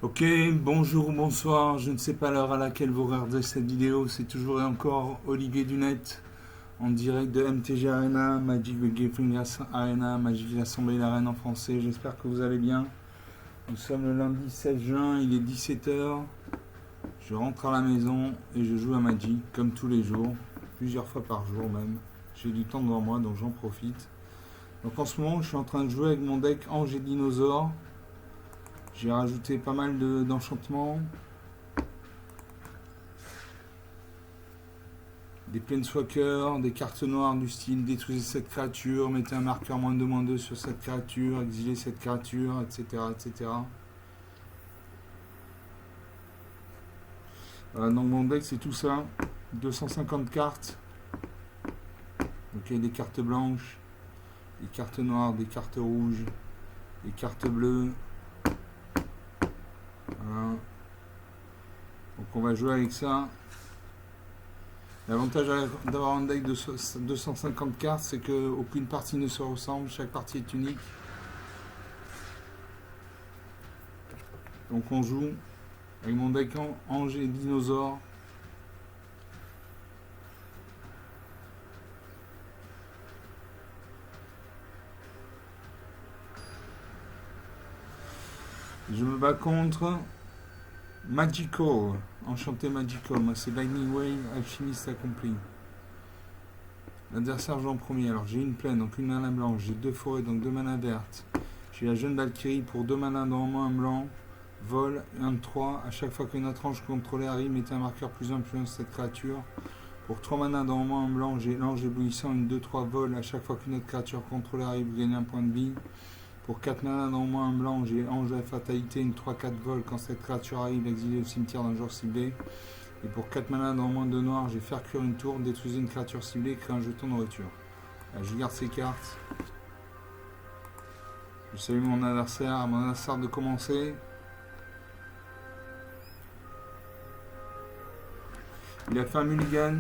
Ok, bonjour ou bonsoir, je ne sais pas l'heure à laquelle vous regardez cette vidéo, c'est toujours et encore Olivier Dunette en direct de MTG Arena, Magic the Gathering Arena, Magic l'Assemblée l'Arène en français, j'espère que vous allez bien. Nous sommes le lundi 16 juin, il est 17h, je rentre à la maison et je joue à Magic comme tous les jours, plusieurs fois par jour même. J'ai du temps devant moi donc j'en profite. Donc en ce moment je suis en train de jouer avec mon deck Ange et Dinosaure. J'ai rajouté pas mal d'enchantements. Des planeswalkers, des cartes noires du style détruisez cette créature, mettez un marqueur -2/-2 sur cette créature, exilez cette créature, etc. etc. Voilà, donc mon deck c'est tout ça. 250 cartes. Ok, des cartes blanches, des cartes noires, des cartes rouges, des cartes bleues. Voilà. Donc on va jouer avec ça. L'avantage d'avoir un deck de 250 cartes, c'est qu'aucune partie ne se ressemble, chaque partie est unique. Donc on joue avec mon deck Ange et Dinosaure. Je me bats contre Magical, enchanté Magical, moi c'est Lightning Wave, Alchimiste accompli. L'adversaire joue en premier, alors j'ai une plaine, donc une mana blanche, j'ai 2 forêts, donc 2 mana vertes. J'ai la jeune Valkyrie pour 2 mana dans un blanc, vol, 1 de 3, à chaque fois qu'une autre ange contrôlée arrive, mettez un marqueur +1/+1 sur cette créature. Pour 3 mana dans un blanc, j'ai l'ange éblouissant, une 2-3 vol, à chaque fois qu'une autre créature contrôlée arrive, vous gagnez un point de vie. Pour 4 mana dans moins un blanc, j'ai Ange de la Fatalité, une 3-4 vol quand cette créature arrive, exilée au cimetière d'un joueur ciblé. Et pour 4 mana dans moins 2 noirs, j'ai Faire cuire une tour, détruisez une créature ciblée, créez un jeton de nourriture. Là, je garde ces cartes. Je salue mon adversaire de commencer. Il a fait un mulligan.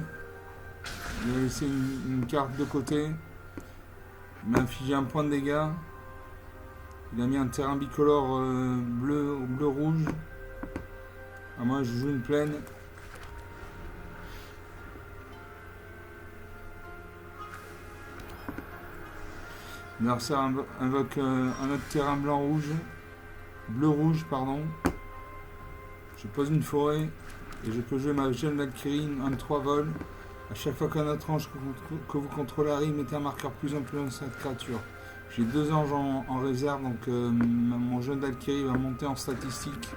Il a laissé une carte de côté. Il m'a infligé un point de dégâts. Il a mis un terrain bicolore bleu-rouge. Moi, je joue une plaine. L'adversaire invoque un autre terrain bleu-rouge, pardon. Je pose une forêt et je peux jouer ma jeune Valkyrie, un 3 vol. À chaque fois qu'un autre ange que vous contrôlez arrive, mettez un marqueur +1/+1 sur cette créature. J'ai 2 anges en réserve, donc mon jeune Valkyrie va monter en statistique.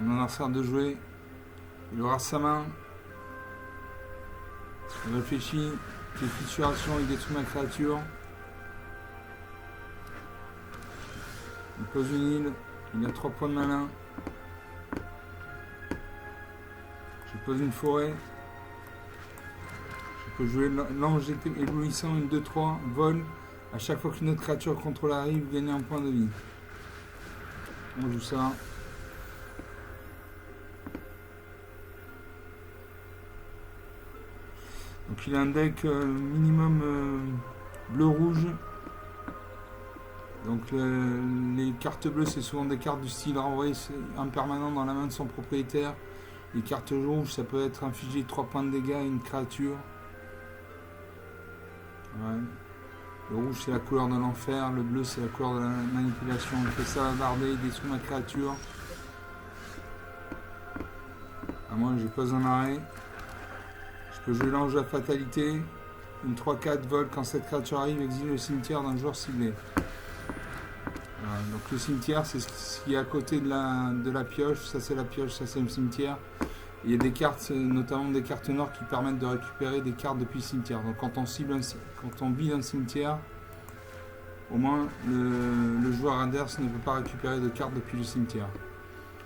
Mon adversaire de jouer, il aura sa main. Il réfléchit, quelle situation, il détruit ma créature. Il pose une île, il a 3 points de mana. Je pose une forêt. Je peux jouer l'ange éblouissant, une 2-3, vol. À chaque fois qu'une autre créature contrôle arrive, vous gagnez un point de vie. On joue ça. Donc il a un deck minimum bleu-rouge. Donc les cartes bleues, c'est souvent des cartes du style renvoyer un permanent dans la main de son propriétaire. Les cartes rouges, ça peut être infliger 3 points de dégâts à une créature. Ouais. Le rouge, c'est la couleur de l'enfer. Le bleu, c'est la couleur de la manipulation. Il fait ça bavarder, il détruit ma créature. Moi, je pose un arrêt. Je peux jouer l'ange de la fatalité. Une 3-4 vol quand cette créature arrive, exile le cimetière d'un joueur ciblé. Voilà, donc le cimetière, c'est ce qui est à côté de la pioche. Ça, c'est la pioche, ça, c'est le cimetière. Il y a des cartes, notamment des cartes noires, qui permettent de récupérer des cartes depuis le cimetière. Donc quand on bide un cimetière, au moins le joueur adverse ne peut pas récupérer de cartes depuis le cimetière.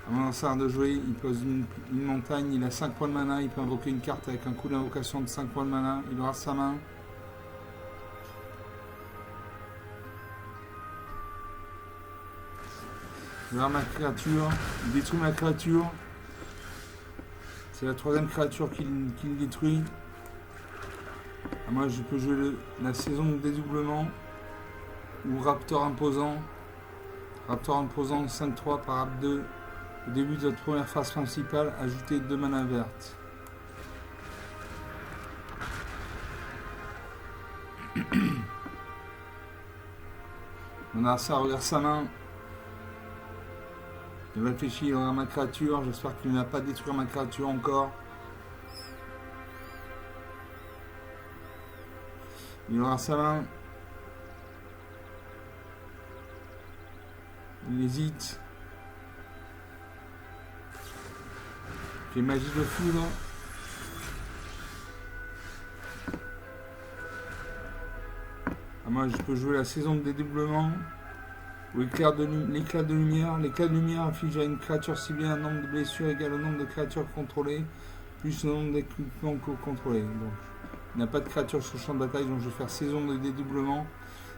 À mon adversaire de jouer, il pose une montagne, il a 5 points de mana, il peut invoquer une carte avec un coup d'invocation de 5 points de mana, il aura sa main. Je vais ma créature, il détruit ma créature. C'est la 3e créature qu'il détruit. Moi, je peux jouer la saison de dédoublement ou Raptor imposant. Raptor imposant 5-3 par rap 2. Au début de votre première phase principale, ajoutez 2 manas vertes. Mon adversaire regarde sa main. Il réfléchit, il regarde ma créature. J'espère qu'il n'a pas détruit ma créature encore. Il regarde sa main. Il hésite. Il fait magie de foudre. Moi, je peux jouer la saison de dédoublement ou l'éclat de lumière. L'éclat de lumière inflige à une créature ciblée un nombre de blessures égal au nombre de créatures contrôlées plus le nombre d'équipements contrôlés. Donc, il n'y a pas de créature sur le champ de bataille, donc je vais faire saison de dédoublement.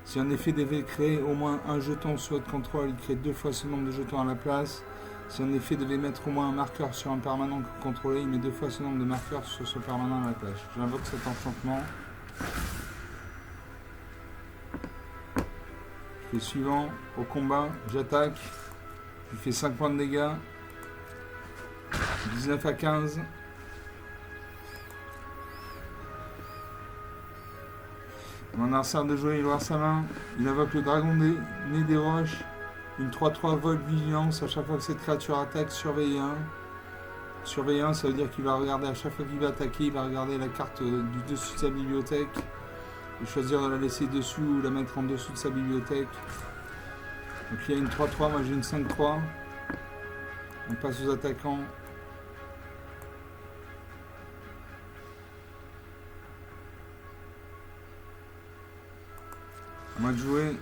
Si un effet devait créer au moins un jeton sur votre contrôle, il crée 2 fois ce nombre de jetons à la place. Si un effet devait mettre au moins un marqueur sur un permanent que vous contrôlez, il met 2 fois ce nombre de marqueurs sur ce permanent à la place. J'invoque cet enchantement. Je fais suivant, au combat, j'attaque. Je fais 5 points de dégâts. 19 à 15. Mon adversaire de jouer, il ouvre sa main. Il invoque le dragon né des roches. Une 3-3 vol vigilance. À chaque fois que cette créature attaque, surveillez 1. Surveillez 1, ça veut dire qu'il va regarder à chaque fois qu'il va attaquer, il va regarder la carte du dessus de sa bibliothèque. Et choisir de la laisser dessus ou la mettre en dessous de sa bibliothèque. Donc il y a une 3-3, moi j'ai une 5-3. On passe aux attaquants. À moi de jouer.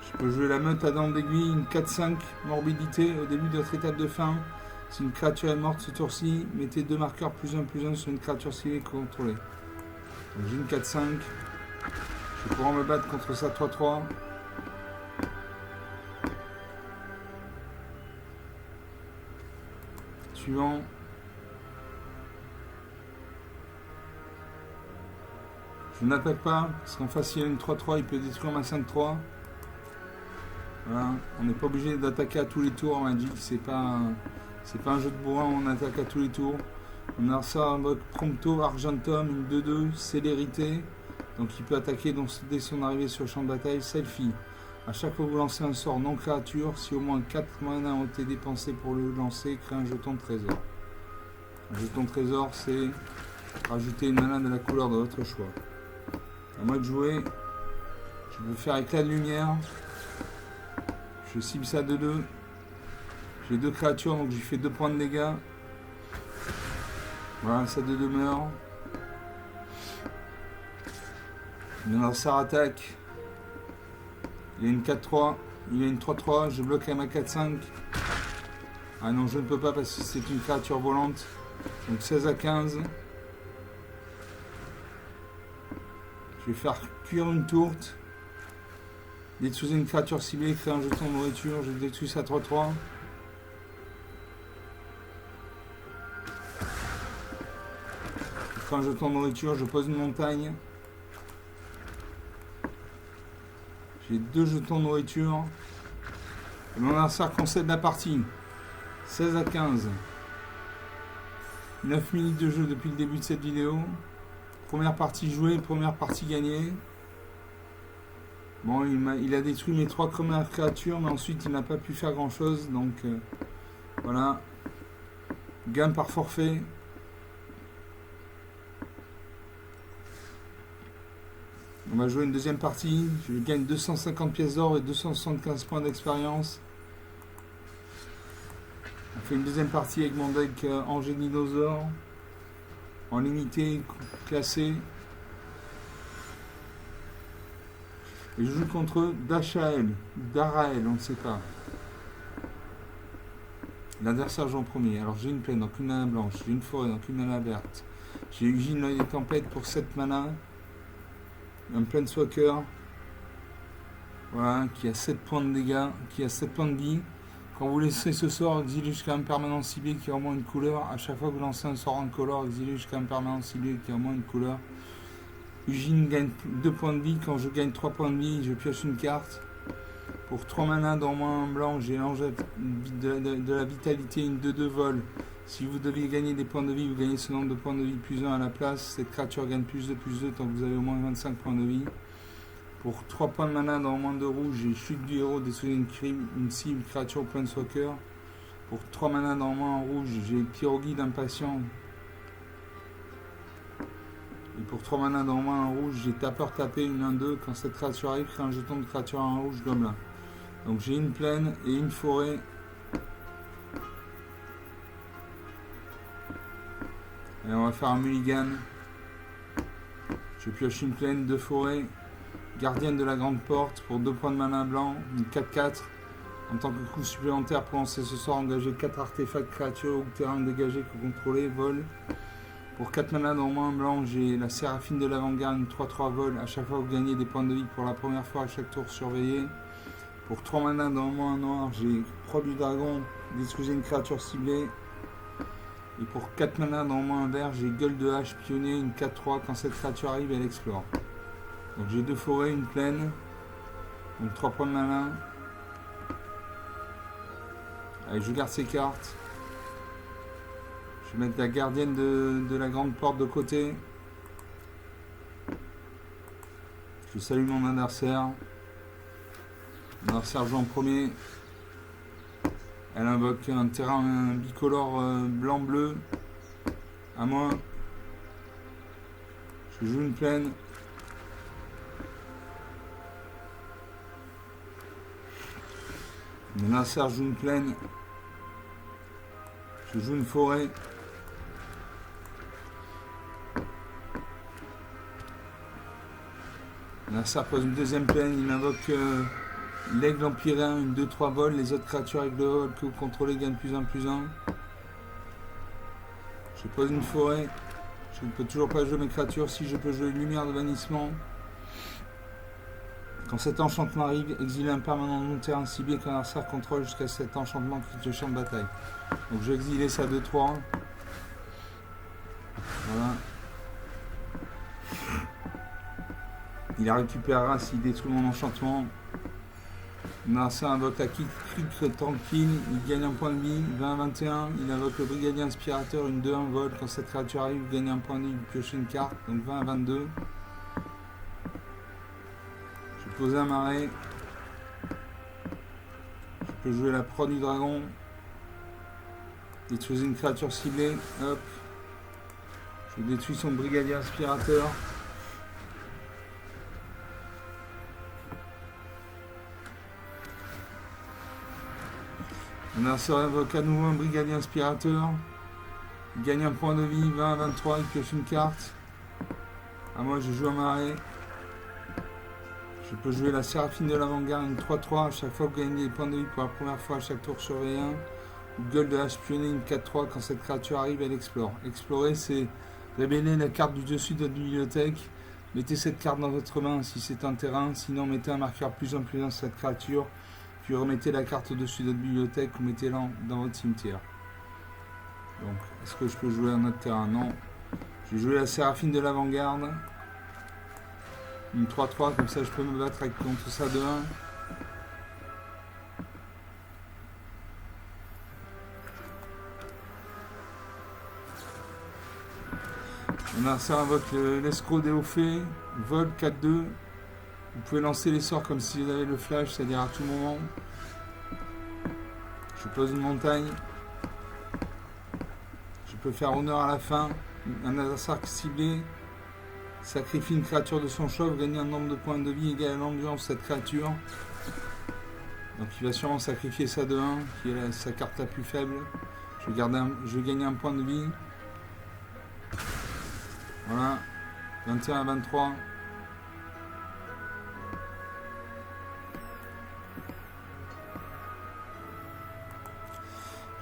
Je peux jouer la meute à dents d'aiguille, une 4-5, morbidité au début de votre étape de fin. Si une créature est morte ce tour-ci, mettez 2 marqueurs +1/+1 sur une créature ciblée contrôlée. Donc j'ai une 4-5. Je vais pouvoir me battre contre sa 3-3. Suivant. Je n'attaque pas, parce qu'en face il y a une 3-3, il peut détruire ma 5-3. Voilà, on n'est pas obligé d'attaquer à tous les tours en Magic, c'est pas un jeu de bourrin, on attaque à tous les tours. On a ça en mode Prompto, Argentum, une 2-2, Célérité. Donc il peut attaquer dès son arrivée sur le champ de bataille. Selfie. À chaque fois que vous lancez un sort non créature, si au moins 4 manas ont été dépensés pour le lancer, créez un jeton de trésor. Un jeton de trésor, c'est rajouter une mana de la couleur de votre choix. À moi de jouer. Je peux faire éclat de lumière. Je cible ça de 2. J'ai 2 créatures, donc j'ai fait 2 points de dégâts. Voilà, ça de demeure. Mon adversaire attaque. Il y a une 4-3. Il y a une 3-3. Je bloque à ma 4-5. Ah non, je ne peux pas parce que c'est une créature volante. Donc 16 à 15. Je vais faire cuire une tourte. Détruire une créature ciblée, créer un jeton de nourriture. Je détruis sa 3-3. Je crée un jeton de nourriture, je pose une montagne. J'ai 2 jetons de nourriture. Et mon adversaire concède la partie. 16 à 15. 9 minutes de jeu depuis le début de cette vidéo. Première partie jouée, première partie gagnée. Bon, il a détruit mes 3 premières créatures, mais ensuite il n'a pas pu faire grand chose. Donc voilà. Gain par forfait. On va jouer une deuxième partie. Je gagne 250 pièces d'or et 275 points d'expérience. On fait une deuxième partie avec mon deck Angélinosaure. En limité, classé. Et je joue contre Dachael, Darael, on ne sait pas. L'adversaire joue en premier. Alors j'ai une plaine, donc une mana blanche. J'ai une forêt, donc une mana verte. J'ai Ugine, l'œil des tempêtes pour 7 mana. Un Planeswalker. Voilà, qui a 7 points de dégâts, qui a 7 points de vie. Quand vous laissez ce sort, exilez jusqu'à un permanent ciblé qui a au moins une couleur. À chaque fois que vous lancez un sort en couleur, exilez jusqu'à un permanent ciblé qui a au moins une couleur. Ugine gagne 2 points de vie. Quand je gagne 3 points de vie, je pioche une carte. Pour 3 mana dans main blanc, j'ai l'enjeu de la vitalité, une 2-2 vol. Si vous deviez gagner des points de vie, vous gagnez ce nombre de points de vie plus 1 à la place. Cette créature gagne plus 2 tant que vous avez au moins 25 points de vie. Pour 3 points de mana dans moins de rouge, j'ai chute du héros, détruire une cible, créature au planeswalker. Pour 3 mana dans moins en rouge, j'ai Pyroguide impatient. Et pour 3 mana dans moins en rouge, j'ai tapeur tapé, une 1-2. Quand cette créature arrive, crée un jeton de créature en rouge gobelin. Donc j'ai une plaine et une forêt. Et on va faire un mulligan. Je pioche une plaine, 2 forêts. Gardienne de la grande porte pour 2 points de mana blanc, une 4-4. En tant que coût supplémentaire pour lancer ce soir, engager 4 artefacts, créatures ou terrain dégagés que vous contrôlez, vol. Pour 4 mana dans moins blanc, j'ai la Séraphine de l'avant-garde, une 3-3 vol. À chaque fois, vous gagnez des points de vie pour la première fois à chaque tour surveillé. Pour 3 mana dans moins noir, j'ai Proie du Dragon, détruisez une créature ciblée. Et pour 4 mana dans moins vert, j'ai Gueule de Hache, pionnier, une 4-3. Quand cette créature arrive, elle explore. Donc j'ai 2 forêts, une plaine. Donc 3 points de mana. Allez, je garde ces cartes. Je vais mettre la gardienne de la grande porte de côté. Je salue mon adversaire. Mon adversaire joue en premier. Elle invoque un terrain bicolore blanc-bleu. À moi. Je joue une plaine. Mon adversaire joue une plaine. Je joue une forêt. Mon adversaire pose une deuxième plaine. Il invoque l'aigle empyréen, une 2-3 vol. Les autres créatures avec le vol que vous contrôlez gagnent +1/+1. Je pose une forêt. Je ne peux toujours pas jouer mes créatures. Si je peux jouer une lumière de bannissement. Quand cet enchantement arrive, exilez un permanent de mon terrain ciblé qu'un adversaire contrôle jusqu'à cet enchantement quitte le champ de bataille. Donc je vais exiler ça 2-3. Voilà. Il la récupérera s'il détruit mon enchantement. Mon adversaire invoque la clic tranquille. Il gagne un point de vie. 20-21. Il invoque le brigadier inspirateur. Une 2-1 vol. Quand cette créature arrive, il gagne un point de vie. Il pioche une carte. Donc 20-22. Je vais poser un marais. Je peux jouer la proie du dragon. Détruire une créature ciblée. Hop. Je détruis son brigadier aspirateur. On invoque à nouveau un brigadier inspirateur. Il gagne un point de vie. 20-23. Il pioche une carte. À moi, je joue un marais. Je peux jouer la Séraphine de l'avant-garde, une 3-3. À chaque fois que vous gagnez des points de vie pour la première fois à chaque tour surveillé 1. Gueule de Hache pionnier, une 4-3. Quand cette créature arrive, elle explore. Explorer, c'est révéler la carte du dessus de votre bibliothèque. Mettez cette carte dans votre main si c'est un terrain. Sinon, mettez un marqueur +1/+1 sur cette créature. Puis remettez la carte au-dessus de votre bibliothèque ou mettez-la dans votre cimetière. Donc, est-ce que je peux jouer un autre terrain? Non. Je vais jouer la Séraphine de l'avant-garde. Une 3-3, comme ça je peux me battre contre ça de 1. On a ça invoque l'escroc des hauts faits, vol 4-2. Vous pouvez lancer les sorts comme si vous avez le flash, c'est-à-dire à tout moment. Je pose une montagne. Je peux faire honneur à la fin. Un adversaire ciblé. Sacrifie une créature de son choix, gagner un nombre de points de vie égal à l'ambiance de cette créature. Donc il va sûrement sacrifier ça de 1, qui est sa carte la plus faible. Je vais gagner un point de vie. Voilà. 21-23.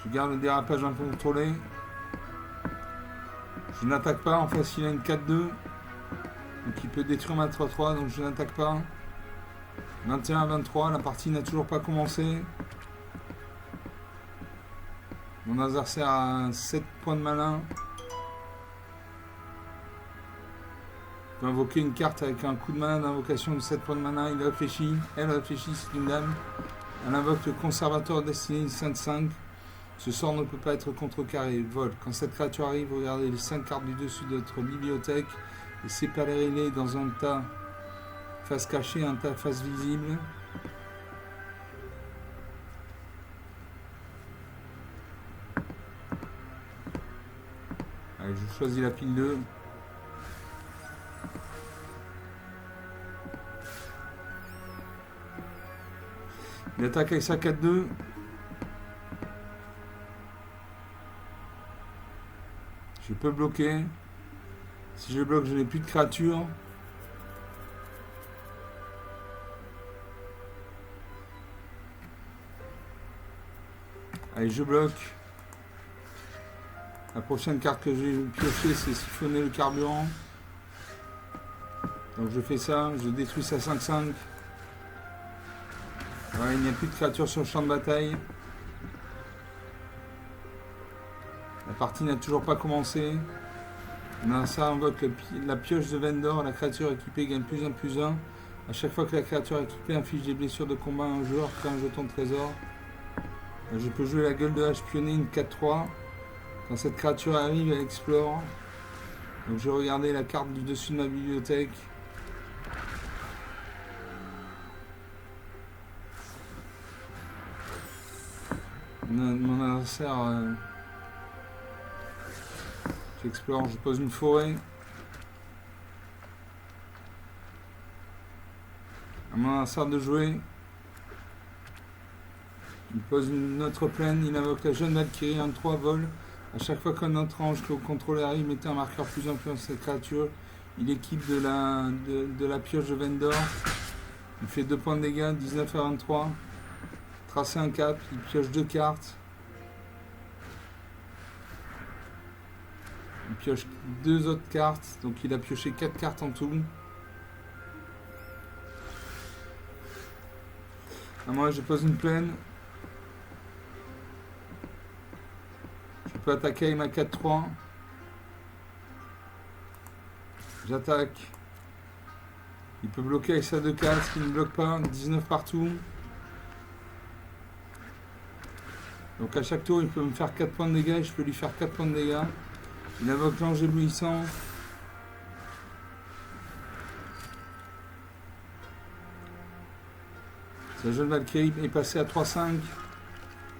Je garde le dérapage un peu contrôlé. Je n'attaque pas, en face il a une 4-2. Donc il peut détruire ma 3-3, donc je n'attaque pas. 21-23, la partie n'a toujours pas commencé. Mon adversaire a 7 points de malin. peut invoquer une carte avec un coup de mana d'invocation de 7 points de mana. Il réfléchit, elle réfléchit, c'est une dame. Elle invoque le conservateur destiné 5-5. Ce sort ne peut pas être contrecarré. Vol. Quand cette créature arrive, regardez les 5 cartes du dessus de votre bibliothèque et séparez-les dans un tas face cachée, un tas face visible. Allez, je choisis la pile 2. Il attaque avec sa 4-2. Je peux bloquer. Si je bloque, je n'ai plus de créature. Allez, je bloque. La prochaine carte que je vais piocher, c'est siphonner le carburant. Donc je fais ça, je détruis sa 5-5. Voilà, il n'y a plus de créatures sur le champ de bataille. La partie n'a toujours pas commencé. Ça invoque la pioche de Vendor. La créature équipée gagne +1/+1. À chaque fois que la créature équipée inflige des blessures de combat à un joueur, crée un jeton de trésor. Je peux jouer la gueule de hache pionnier, une 4-3. Quand cette créature arrive, elle explore. Donc je vais regarder la carte du dessus de ma bibliothèque. Mon adversaire... J'explore, je pose une forêt. À mon adversaire de jouer. Il pose une autre plaine, il invoque la jeune Valkyrie en 3 vols. À chaque fois qu'un autre ange que vous contrôlez arrive, mettez un marqueur +1/+1 sur cette créature. Il équipe de la pioche de Vendor. Il fait 2 points de dégâts, 19 à 23. Tracer un cap, il pioche 2 cartes. Il pioche 2 autres cartes, donc il a pioché 4 cartes en tout. Moi je pose une plaine. Je peux attaquer avec ma 4-3. J'attaque. Il peut bloquer avec sa 2-4, ce qui ne bloque pas. 19 partout. Donc à chaque tour, il peut me faire 4 points de dégâts et je peux lui faire 4 points de dégâts. Il invoque l'ange éblouissant. Sa jeune Valkyrie est passée à 3-5.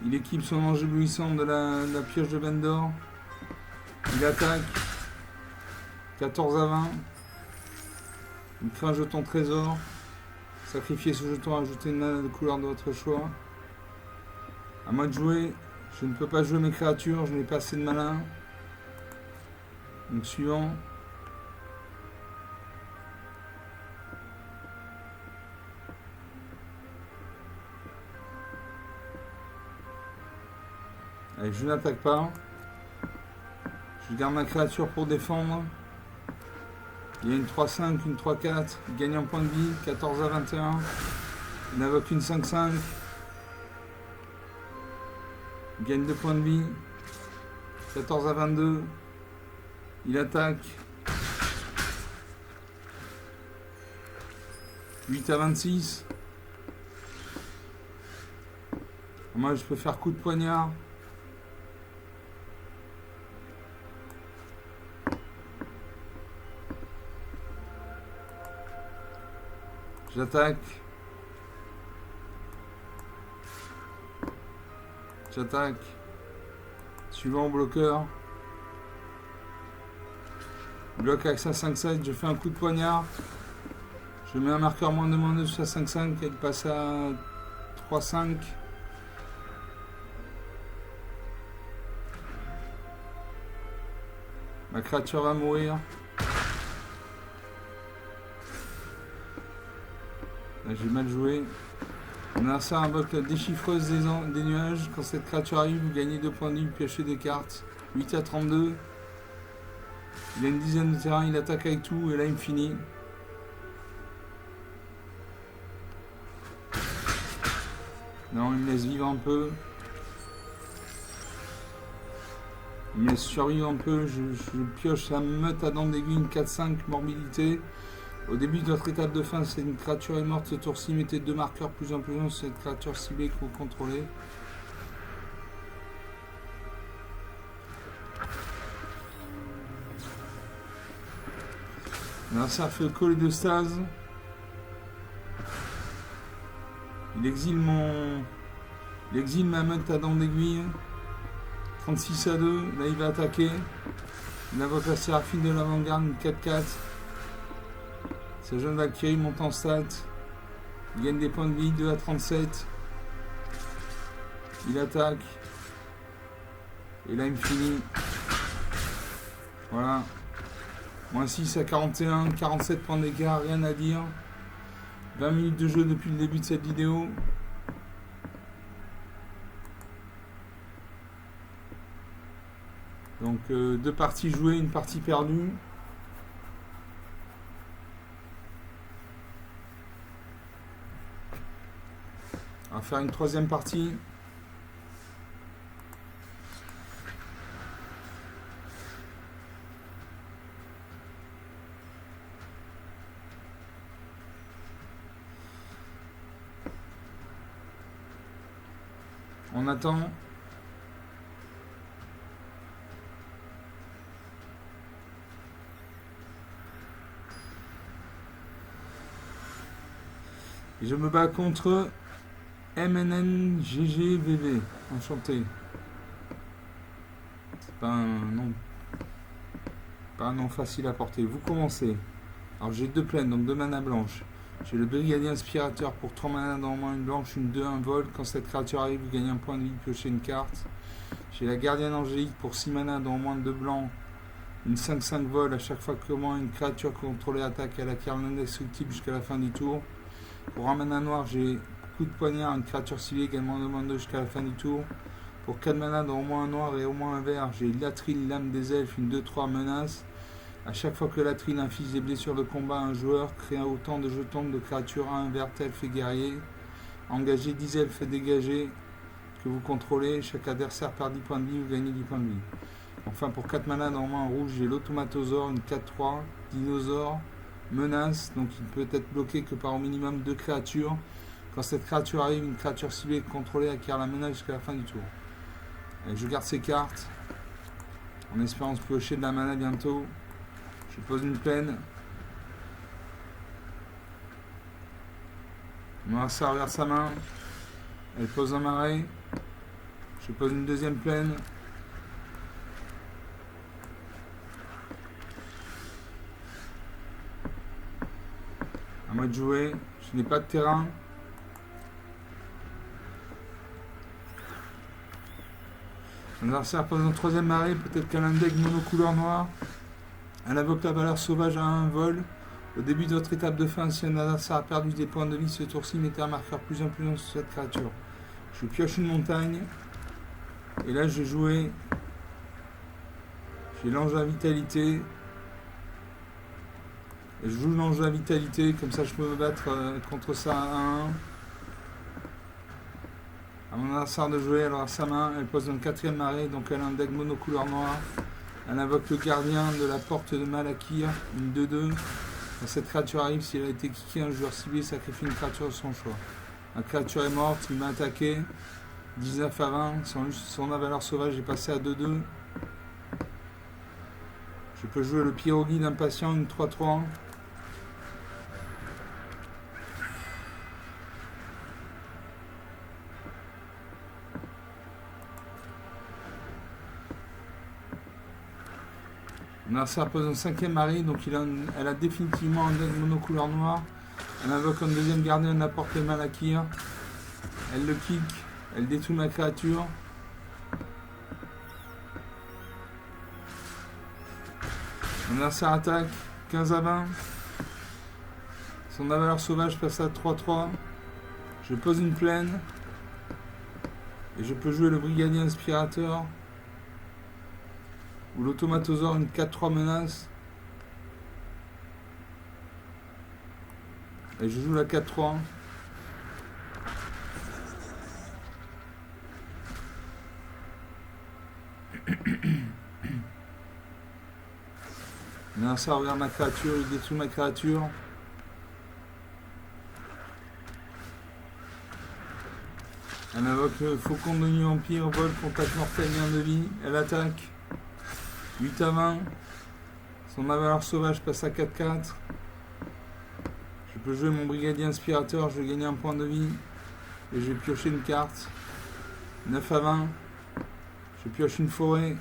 Il équipe son ange éblouissant de la pioche de Vendor. Il attaque. 14 à 20. Il crée un jeton trésor. Sacrifiez ce jeton, ajoutez une mana de couleur de votre choix. À moi de jouer. Je ne peux pas jouer mes créatures, je n'ai pas assez de mana. Donc suivant. Allez, je n'attaque pas. Je garde ma créature pour défendre. Il y a une 3-5, une 3-4. Il gagne un point de vie, 14 à 21. Il invoque une 5-5. Il gagne 2 points de vie, 14 à 22. Il attaque. 8 à 26. Moi, je peux faire coup de poignard. J'attaque. J'attaque. Suivant bloqueur. Bloc avec sa 5-7, je fais un coup de poignard. Je mets un marqueur -2/-2 sur sa 5-5, elle passe à 3-5. Ma créature va mourir. Là, j'ai mal joué. On a ça, invoque la déchiffreuse des nuages. Quand cette créature arrive, vous gagnez 2 points de vie, piochez des cartes. 8 à 32. Il a une dizaine de terrain, il attaque avec tout, et là il me finit. Non, il me laisse vivre un peu. Mais survivre un peu, je pioche la meute à dents d'aiguille, une 4-5, morbidité. Au début de votre étape de fin, c'est une créature est morte. Ce tour-ci, mettez 2 marqueurs plus en plus longs sur cette créature ciblée que vous contrôlez. L'adversaire fait le call de stase. Il exile ma meute à dents d'aiguille. 36 à 2. Là, il va attaquer. Il invoque la séraphine de l'avant-garde, une 4-4. Ce jeune Valkyrie monte en stat. Il gagne des points de vie, 2 à 37. Il attaque. Et là, il me finit. Voilà. Moins 6 à 41, 47 points d'écart, rien à dire. 20 minutes de jeu depuis le début de cette vidéo. Donc 2 parties jouées, une partie perdue. On va faire une 3e partie. On attend. Et je me bats contre MNNGGVV. Enchanté. C'est pas un nom facile à porter. Vous commencez. Alors j'ai 2 plaines, donc 2 mana blanches. J'ai le brigadier inspirateur pour 3 mana dans moins une blanche, une 2, un vol. Quand cette créature arrive, vous gagnez un point de vie, piochez une carte. J'ai la gardienne angélique pour 6 mana dans moins de 2 blancs, une 5-5 vol. À chaque fois que une créature contrôlée attaque, elle acquiert l'indestructible jusqu'à la fin du tour. Pour 1 mana noir, j'ai coup de poignard, une créature ciblée également de moins 2 jusqu'à la fin du tour. Pour 4 mana dans au moins un noir et au moins un vert, j'ai Latril, lame des elfes, une 2-3 menace. A chaque fois que Latril inflige des blessures de combat à un joueur, crée autant de jetons de créatures à un vert, elfe et guerrier. Engagez 10 elfes et dégagez que vous contrôlez. Chaque adversaire perd 10 points de vie, vous gagnez 10 points de vie. Enfin, pour 4 mana dans au moins un rouge, j'ai l'automatosaure, une 4-3, dinosaure, menace. Donc il ne peut être bloqué que par au minimum 2 créatures. Quand cette créature arrive, une créature ciblée contrôlée acquiert la menace jusqu'à la fin du tour. Et je garde ces cartes en espérant se piocher de la mana bientôt. Je pose une plaine. Mon adversaire regarde sa main. Elle pose un marais. Je pose une 2e plaine. À moi de jouer. Je n'ai pas de terrain. Mon adversaire pose un 3e marais. Peut-être qu'elle a un deck monocouleur noir. Elle invoque la valeur sauvage à 1 vol. Au début de votre étape de fin, si un adversaire a perdu des points de vie ce tour-ci, mettez un marqueur plus en plus long sur cette créature. Je pioche une montagne. Et là, je vais jouer. J'ai l'ange à vitalité. Et je joue l'ange à vitalité. Comme ça, je peux me battre contre ça à 1. À mon adversaire de jouer, alors à sa main, elle pose un 4e marais. Donc elle a un deck monocouleur noir. Elle invoque le gardien de la porte de Malakir, une 2-2. Quand cette créature arrive, si elle a été kickée, un joueur ciblé sacrifie une créature de son choix. La créature est morte, il m'a attaqué. 19 à 20, son valeur sauvage est passé à 2-2. Je peux jouer le Pyroguide impatient, une 3-3. Mon adversaire pose un 5e mari, donc elle a définitivement un deck monocouleur noir. Elle invoque un 2e gardien de la porte de Malakir. Elle le kick, elle détruit ma créature. Mon adversaire attaque, 15 à 20. Son valeur sauvage passe à 3-3. Je pose une plaine. Et je peux jouer le brigadier inspirateur. Ou l'automatosaure, une 4-3 menace. Et je joue la 4-3. adversaire regarde ma créature, il détruit ma créature. Elle invoque le faucon de nuit empire, vol, contact mortel, lien de vie. Elle attaque. 8 à 20. Son avaleur sauvage passe à 4-4. Je peux jouer mon brigadier inspirateur, je vais gagner un point de vie. Et je vais piocher une carte. 9 à 20. Je pioche une forêt.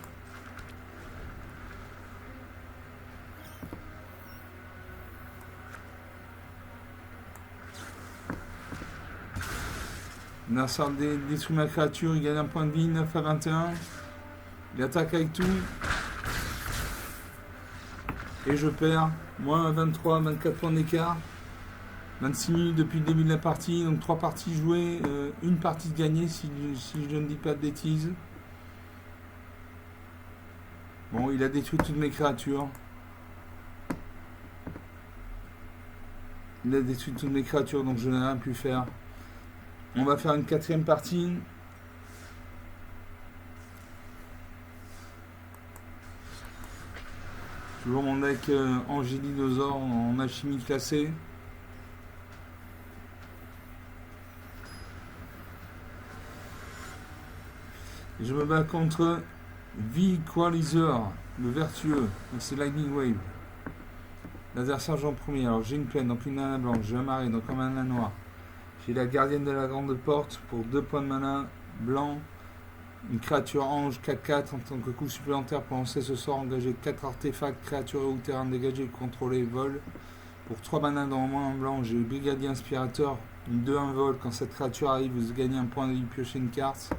L'adversaire détruit ma créature, il gagne un point de vie, 9 à 21. Il attaque avec tout. Et je perds. Moins 23, 24 points d'écart. 26 minutes depuis le début de la partie. Donc 3 parties jouées, une partie de gagnée si je ne dis pas de bêtises. Bon, il a détruit toutes mes créatures. Il a détruit toutes mes créatures, donc je n'ai rien pu faire. On va faire une 4e partie. Toujours mon deck Angélinosaure en alchimie classée. Et je me bats contre V-Equalizer, le vertueux. C'est Lightning Wave. L'adversaire joue en premier. Alors j'ai une plaine, donc une mana blanche. J'ai un marais, donc un mana noir. J'ai la gardienne de la grande porte pour 2 points de mana blanc. Une créature ange 4-4 en tant que coup supplémentaire pour lancer ce sort. Engager 4 artefacts, créatures ou terrain dégagé, contrôler, vol. Pour 3 mana dans le moins en blanc, j'ai le brigadier inspirateur. Une 2-1 vol. Quand cette créature arrive, vous gagnez un point de vie, piochez une carte.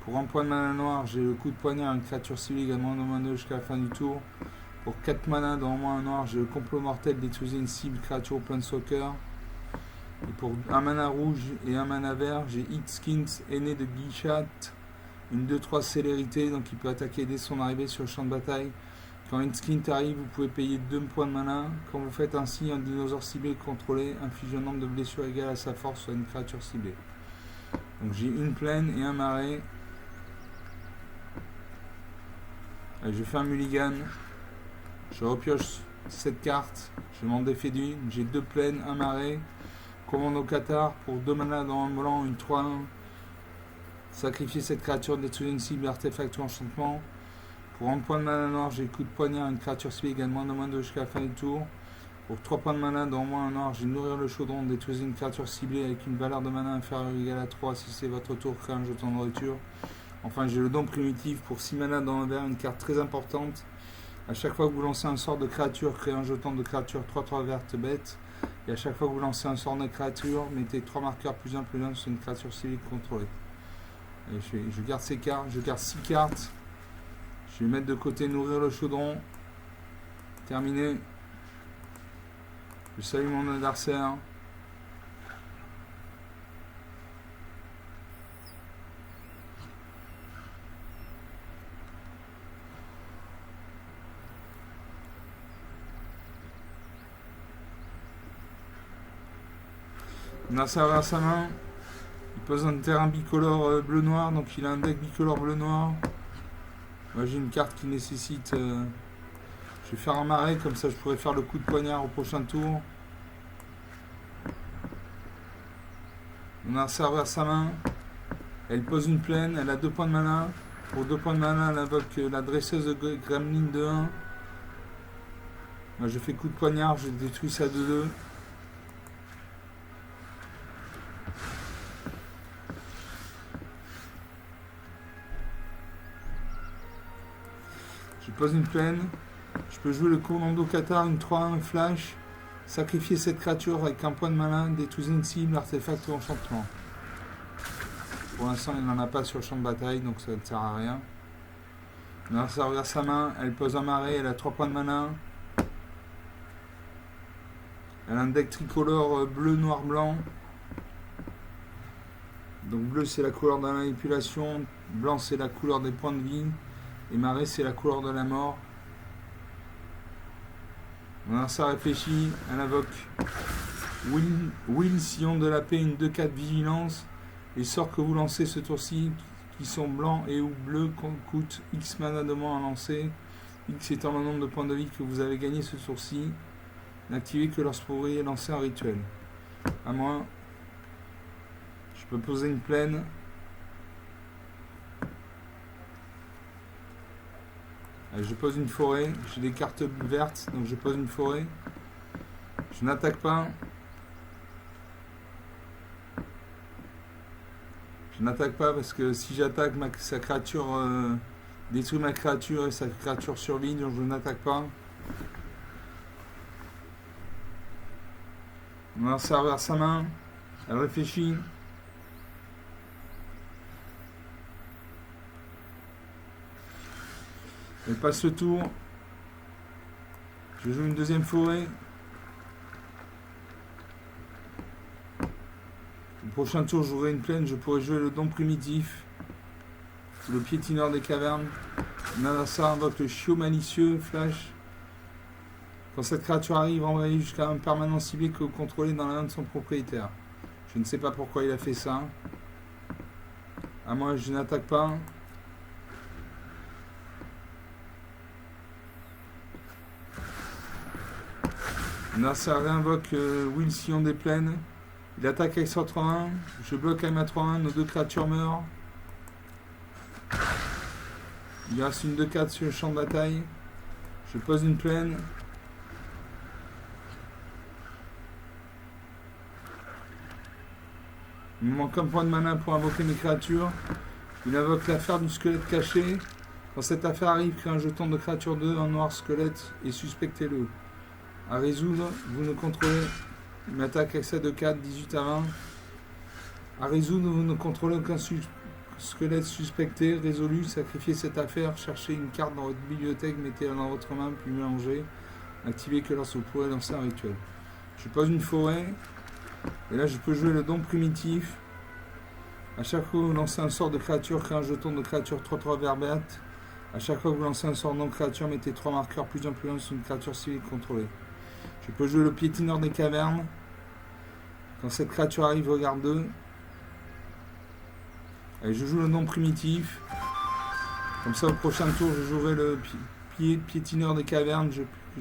Pour un point de mana noir, j'ai le coup de poignard, une créature civile également de moins 2 jusqu'à la fin du tour. Pour 4 mana dans le moins noir, j'ai le complot mortel, détruisez une cible, créature ou planeswalker. Et pour un mana rouge et un mana vert, j'ai Hitskins, aîné de Guichat, une 2-3 célérité, donc il peut attaquer dès son arrivée sur le champ de bataille. Quand Hitskins arrive, vous pouvez payer 2 points de mana. Quand vous faites ainsi, un dinosaure ciblé contrôlé inflige un nombre de blessures égal à sa force à une créature ciblée. Donc j'ai une plaine et un marais. Allez, je fais un mulligan. Je repioche cette carte. Je m'en défais d'une. J'ai 2 plaines, un marais. Commando Qatar pour 2 mana dans un blanc, une 3-1. Sacrifier cette créature, détruire une cible, artefact ou enchantement. Pour un point de mana noir, j'ai coup de poignard, une créature cible également de moins 2 jusqu'à la fin du tour. Pour 3 points de mana dans moins un noir, j'ai nourrir le chaudron, détruire une créature ciblée avec une valeur de mana inférieure ou égale à 3 si c'est votre tour, créer un jeton de nourriture. Enfin, j'ai le don primitif pour 6 mana dans un vert, une carte très importante. À chaque fois que vous lancez un sort de créature, créez un jeton de créature 3-3 verte bête. Et à chaque fois que vous lancez un sort de créature, mettez 3 marqueurs +1/+1 sur une créature civile contrôlée. Et je garde ces cartes, je garde 6 cartes. Je vais mettre de côté nourrir le chaudron. Terminé. Je salue mon adversaire. On a ça à sa main. Il pose un terrain bicolore bleu-noir, donc il a un deck bicolore bleu-noir. Moi j'ai une carte qui nécessite... je vais faire un marais, comme ça je pourrais faire le coup de poignard au prochain tour. On a un serveur à sa main. Elle pose une plaine, elle a 2 points de mana. Pour 2 points de mana, elle invoque la dresseuse de Gremlin de 1. Moi je fais coup de poignard, je détruis ça de 2. Je pose une plaine. Je peux jouer le Commando Qatar, une 3-1 flash. Sacrifier cette créature avec un point de mana, détruire une cible, artefact ou enchantement. Pour l'instant, il n'en a pas sur le champ de bataille, donc ça ne sert à rien. Là, ça regarde sa main, elle pose un marais, elle a 3 points de mana. Elle a un deck tricolore bleu, noir, blanc. Donc bleu c'est la couleur de la manipulation, blanc c'est la couleur des points de vie, et marais c'est la couleur de la mort. On a ça réfléchi, elle invoque Will, sillon de la paix, une 2-4 vigilance. Les sorts que vous lancez ce tour-ci, qui sont blancs et ou bleus, coûtent X mana de moins à lancer. X étant le nombre de points de vie que vous avez gagné ce tour-ci. N'activez que lorsque vous pourriez lancer un rituel. À moi, je peux poser une plaine. Allez, je pose une forêt. J'ai des cartes vertes, donc je pose une forêt. Je n'attaque pas. Je n'attaque pas parce que si j'attaque, sa créature détruit ma créature et sa créature survit, donc je n'attaque pas. On lance ça vers sa main. Elle réfléchit. Elle passe le tour. Je joue une deuxième forêt. Le prochain tour, j'aurai une plaine. Je pourrai jouer le don primitif. Le piétineur des cavernes. Mon invoque le chiot malicieux. Flash. Quand cette créature arrive, envoyez jusqu'à un permanent ciblé que vous contrôlez dans la main de son propriétaire. Je ne sais pas pourquoi il a fait ça. À moi, je n'attaque pas. Nasser réinvoque Will Sillon des Plaines. Il attaque avec 180. Je bloque avec ma 3-1. Nos deux créatures meurent. Il reste une 2-4 sur le champ de bataille. Je pose une plaine. Il me manque un point de mana pour invoquer mes créatures. Il invoque l'affaire du squelette caché. Quand cette affaire arrive, créez un jeton de créature 2 en noir squelette et suspectez-le. À résoudre, vous ne contrôlez. Il m'attaque avec ça de 4, 18 à 20. À résoudre, vous ne contrôlez aucun squelette suspecté. Résolu, sacrifiez cette affaire. Cherchez une carte dans votre bibliothèque, mettez-la dans votre main, puis mélangez. Activez que lorsque vous pourrez lancer un rituel. Je pose une forêt. Et là, je peux jouer le don primitif. À chaque fois que vous lancez un sort de créature, créez un jeton de créature 3-3 verbate. À chaque fois que vous lancez un sort non créature, mettez 3 marqueurs plus 1 plus 1 sur une créature civile contrôlée. Je peux jouer le piétineur des cavernes. Quand cette créature arrive, regarde 2. Allez, je joue le nom primitif. Comme ça, au prochain tour, je jouerai le piétineur des cavernes.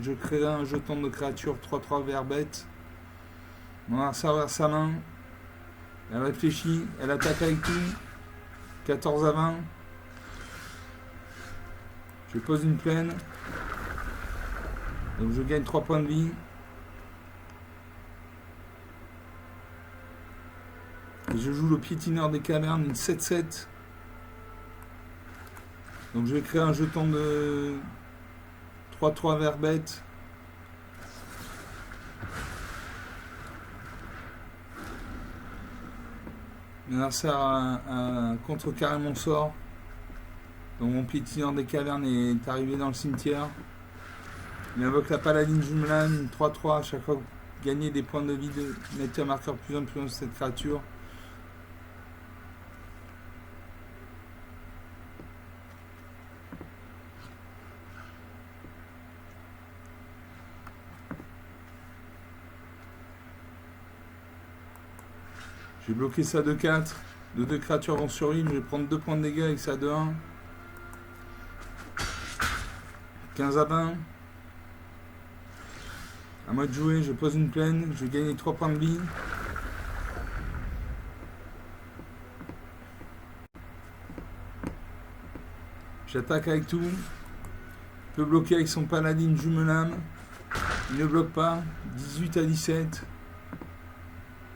Je créerai un jeton de créature 3-3 verbate. On a ça vers sa main. Elle réfléchit. Elle attaque avec tout. 14 à 20. Je pose une plaine. Donc je gagne 3 points de vie. Et je joue le piétineur des cavernes, une 7-7. Donc je vais créer un jeton de 3-3 verbette. L'adversaire a contrecarré mon sort. Donc mon piétineur des cavernes est arrivé dans le cimetière. Il invoque la paladine Jumlan, 3-3. À chaque fois que vous gagnez des points de vie, mettez un marqueur plus 1 sur cette créature. J'ai bloqué ça de 4. Les deux créatures vont survivre. Je vais prendre 2 points de dégâts avec ça de 1. 15 à 20. À moi de jouer. Je pose une plaine. Je vais gagner 3 points de vie. J'attaque avec tout. Je peux bloquer avec son paladine Jumelame. Il ne bloque pas. 18 à 17.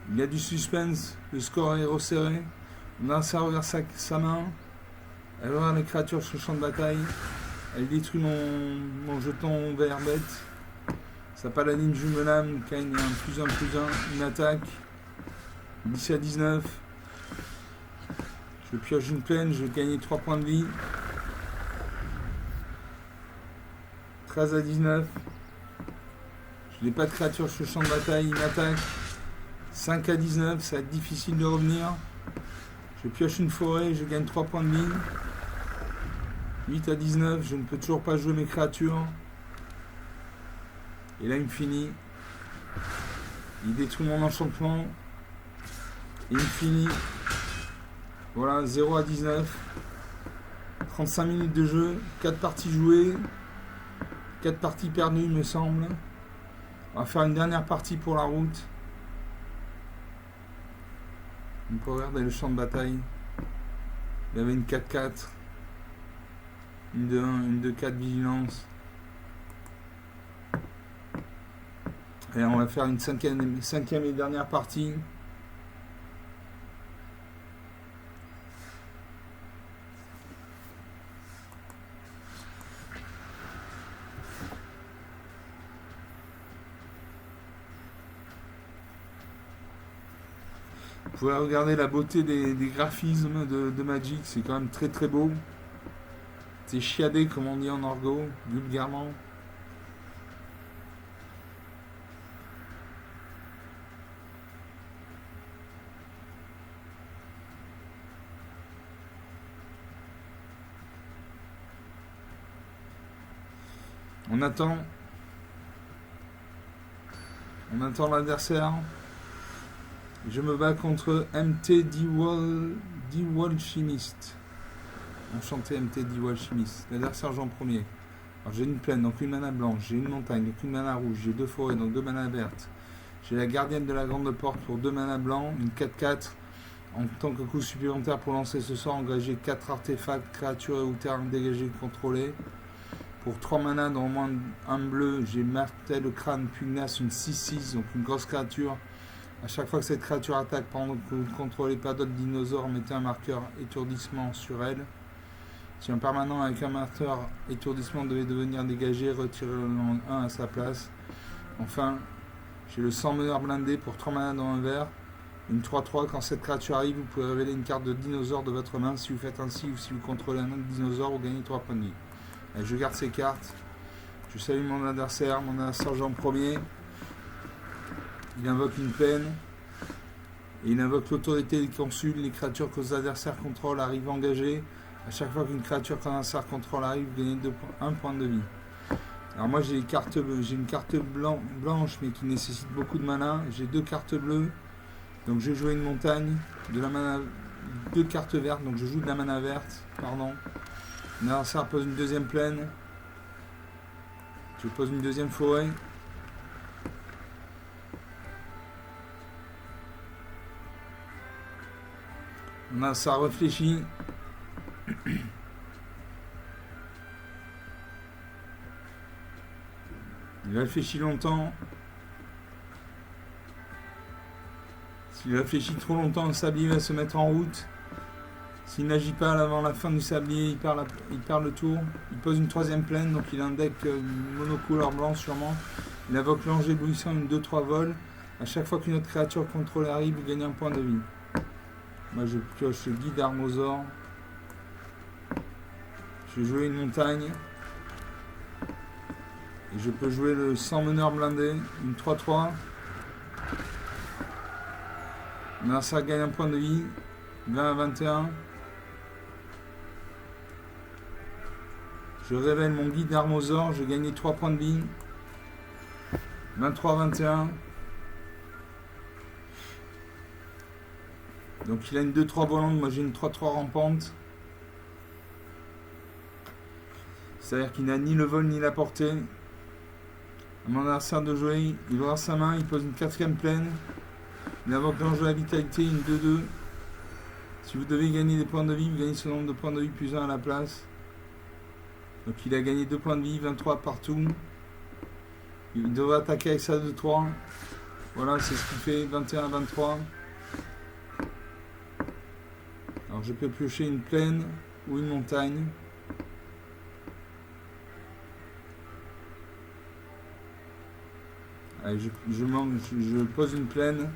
Il y a du suspense, le score est resserré. On a ça regarde sa main. Elle regarde les créatures sur le champ de bataille. Elle détruit mon jeton vert bête. Sa paladine Jumelame gagne un plus 1 plus 1. Une attaque. 10 à 19. Je pioche une plaine, je vais gagner 3 points de vie. 13 à 19. Je n'ai pas de créature sur le champ de bataille, une attaque. 5 à 19, ça va être difficile de revenir. Je pioche une forêt, je gagne 3 points de vie. 8 à 19, je ne peux toujours pas jouer mes créatures. Et là il me finit. Il détruit mon enchantement. Et il me finit. Voilà, 0 à 19. 35 minutes de jeu, 4 parties jouées. 4 parties perdues, il me semble. On va faire une dernière partie pour la route. On peut regarder le champ de bataille. Il y avait une 4-4. Une 2-1, une 2-4 vigilance. Et on va faire une cinquième et dernière partie. Vous pouvez regarder la beauté des graphismes de Magic, c'est quand même très très beau. C'est chiadé comme on dit en argot, vulgairement. On attend l'adversaire. Je me bats contre MT D-Wall Chimiste. Enchanté MT D-Wall Chimiste. L'adversaire joue en premier. Alors j'ai une plaine, donc une mana blanche. J'ai une montagne, donc une mana rouge. J'ai 2 forêts, donc 2 mana vertes. J'ai la gardienne de la grande porte pour 2 mana blancs. Une 4-4. En tant que coût supplémentaire pour lancer ce sort, engager 4 artefacts, créatures ou terrains dégagés contrôlés. Pour 3 mana, dans au moins un bleu, j'ai martel, crâne, pugnace, une 6-6, donc une grosse créature. À chaque fois que cette créature attaque pendant que vous ne contrôlez pas d'autres dinosaures, mettez un marqueur étourdissement sur elle. Si un permanent avec un marqueur étourdissement devait devenir dégagé, retirez-le 1 à sa place. Enfin, j'ai le 100 meneur blindé pour 3 mana dans un vert. Une 3-3, quand cette créature arrive, vous pouvez révéler une carte de dinosaure de votre main. Si vous faites ainsi ou si vous contrôlez un autre dinosaure, vous gagnez 3 points de vie. Allez, je garde ces cartes. Je salue mon adversaire joue en premier. Il invoque une plaine. Et il invoque l'autorité des consuls. Les créatures que vos adversaires contrôlent arrivent engagées. À chaque fois qu'une créature qu'un adversaire contrôle arrive, vous gagnez 1 point de vie. Alors moi j'ai une carte blanche mais qui nécessite beaucoup de mana. J'ai 2 cartes bleues. Donc je vais jouer une montagne. De la mana, 2 cartes vertes. Donc je joue de la mana verte. Pardon. L'adversaire pose une deuxième plaine. Je pose une deuxième forêt. Ça réfléchit. Il réfléchit longtemps. S'il réfléchit trop longtemps, le sablier va se mettre en route. S'il n'agit pas avant la fin du sablier, il perd le tour. Il pose une 3ème plaine, donc il a un deck monocouleur blanc sûrement. Il invoque l'ange éblouissant, une 2-3 vol. À chaque fois qu'une autre créature contrôlée arrive, il gagne 1 point de vie. Moi je pioche le guide Armosaur. Je vais jouer une montagne. Et je peux jouer le 100 meneur blindé, une 3-3. Là ça gagne 1 point de vie. 20 à 21. Je révèle mon guide Armosaur, je gagne 3 points de vie. 23 à 21. Donc il a une 2-3 volante, moi j'ai une 3-3 rampante. C'est-à-dire qu'il n'a ni le vol ni la portée. À mon adversaire de jouer, il ouvre sa main, il pose une 4ème plaine. Il invoque l'ange de la vitalité, une 2-2. Si vous devez gagner des points de vie, vous gagnez ce nombre de points de vie plus 1 à la place. Donc il a gagné 2 points de vie, 23 partout. Il devrait attaquer avec ça 2-3. Voilà, c'est ce qu'il fait, 21 à 23. Alors je peux piocher une plaine ou une montagne. Allez, je pose une plaine.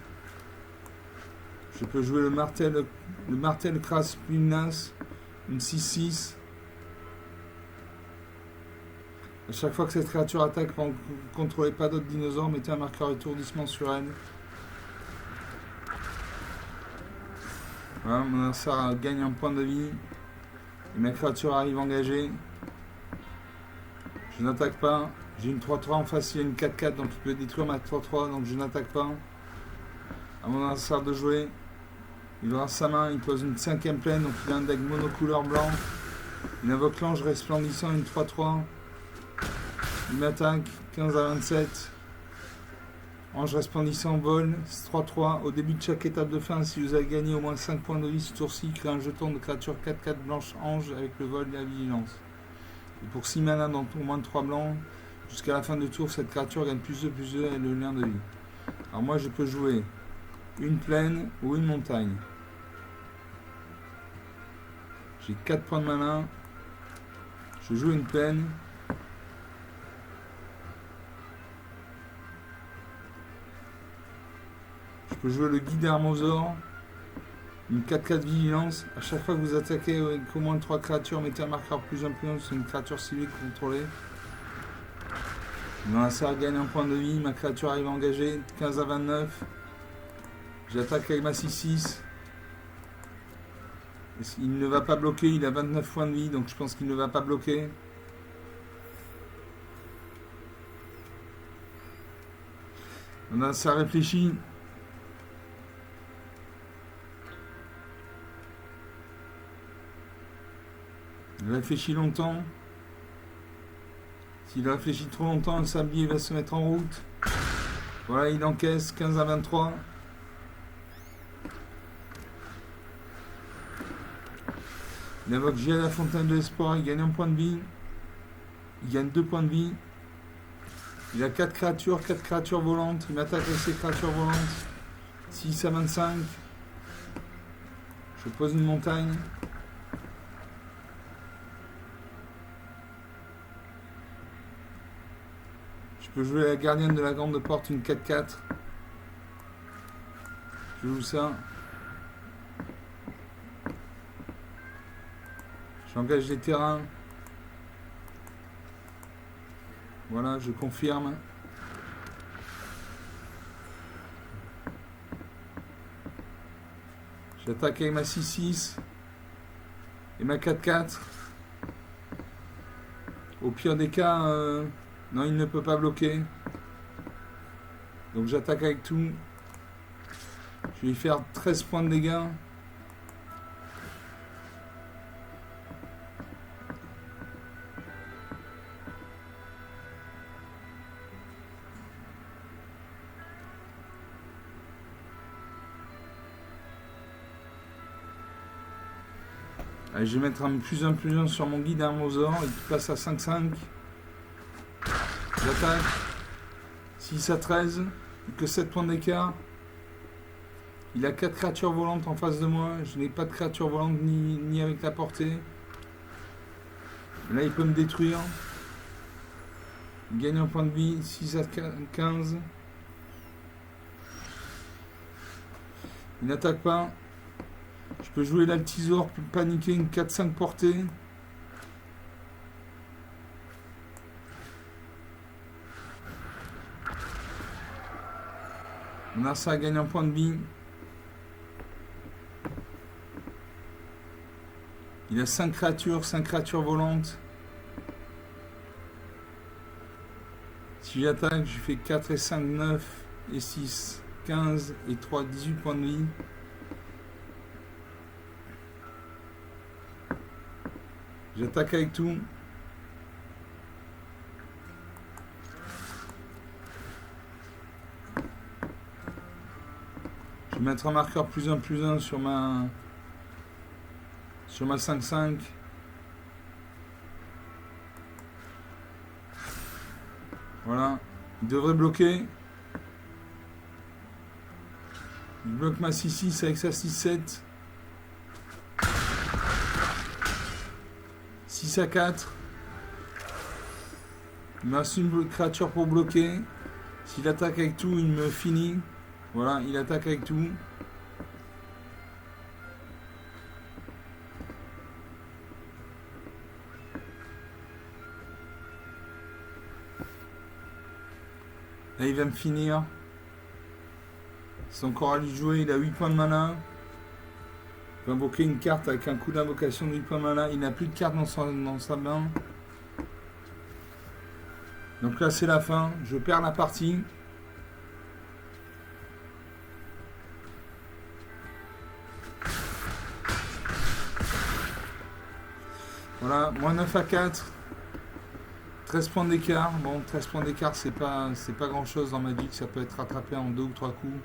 Je peux jouer le martel crasse pugnace, une 6-6. À chaque fois que cette créature attaque, quand vous ne contrôlez pas d'autres dinosaures, mettez un marqueur étourdissement sur elle. Voilà, mon adversaire gagne 1 point de vie. Et ma créature arrive engagée. Je n'attaque pas. J'ai une 3-3 en face, il y a une 4-4, donc il peut détruire ma 3-3, donc je n'attaque pas. À mon adversaire de jouer. Il aura sa main, il pose une 5ème plaine, donc il a un deck monocouleur blanc. Il invoque l'ange resplendissant, une 3-3. Il m'attaque. 15 à 27. Ange resplendissant, vol. 3-3. Au début de chaque étape de fin, si vous avez gagné au moins 5 points de vie ce tour-ci, créez un jeton de créature 4-4 blanche ange avec le vol et la vigilance. Et pour 6 mana dans au moins de 3 blancs, jusqu'à la fin du tour, cette créature gagne +2/+2 et le lien de vie. Alors moi, je peux jouer une plaine ou une montagne. J'ai 4 points de mana. Je joue une plaine. Je peux jouer le guide Hermosaure. Une 4-4 vigilance. À chaque fois que vous attaquez avec au moins 3 créatures, mettez un marqueur +1/+1 sur une créature ciblée contrôlée. Non, ça gagne un point de vie. Ma créature arrive engagée. 15 à 29. J'attaque avec ma 6-6. Il ne va pas bloquer. Il a 29 points de vie. Donc je pense qu'il ne va pas bloquer. Ça réfléchit. Il réfléchit longtemps. S'il réfléchit trop longtemps, le sablier va se mettre en route. Voilà, il encaisse 15 à 23. Il invoque J à la fontaine de l'espoir. Il gagne un point de vie. Il gagne 2 points de vie. Il a 4 créatures volantes. Il m'attaque avec ses créatures volantes. 6 à 25. Je pose une montagne. Je peux jouer la gardienne de la grande porte, une 4-4. Je joue ça. J'engage les terrains. Voilà, je confirme. J'attaque avec ma 6-6 et ma 4-4. Au pire des cas, non, il ne peut pas bloquer. Donc j'attaque avec tout. Je vais lui faire 13 points de dégâts. Allez, je vais mettre un +1/+1 sur mon guide Hermosaure. Il passe à 5-5. J'attaque. 6 à 13. Plus que 7 points d'écart. Il a 4 créatures volantes en face de moi. Je n'ai pas de créatures volantes ni avec la portée. Là, il peut me détruire. Il gagne un point de vie. 6 à 15. Il n'attaque pas. Je peux jouer l'Altisor, paniquer une 4-5 portée. Narsa gagne un point de vie. Il a 5 créatures volantes. Si j'attaque, je fais 4 et 5, 9 et 6, 15 et 3, 18 points de vie. J'attaque avec tout. Je vais mettre un marqueur +1/+1 sur ma 5-5. Voilà. Il devrait bloquer. Il bloque ma 6-6 avec sa 6-7. 6 à 4. Il me reste une créature pour bloquer. S'il attaque avec tout, il me finit. Voilà, il attaque avec tout. Là, il va me finir. C'est encore à lui de jouer. Il a 8 points de mana. Il peut invoquer une carte avec un coup d'invocation de 8 points de mana. Il n'a plus de carte dans sa main. Donc là, c'est la fin. Je perds la partie. Voilà, moins 9 à 4. 13 points d'écart. Bon, 13 points d'écart, c'est pas grand chose dans Magic. Ça peut être rattrapé en 2 ou 3 coups.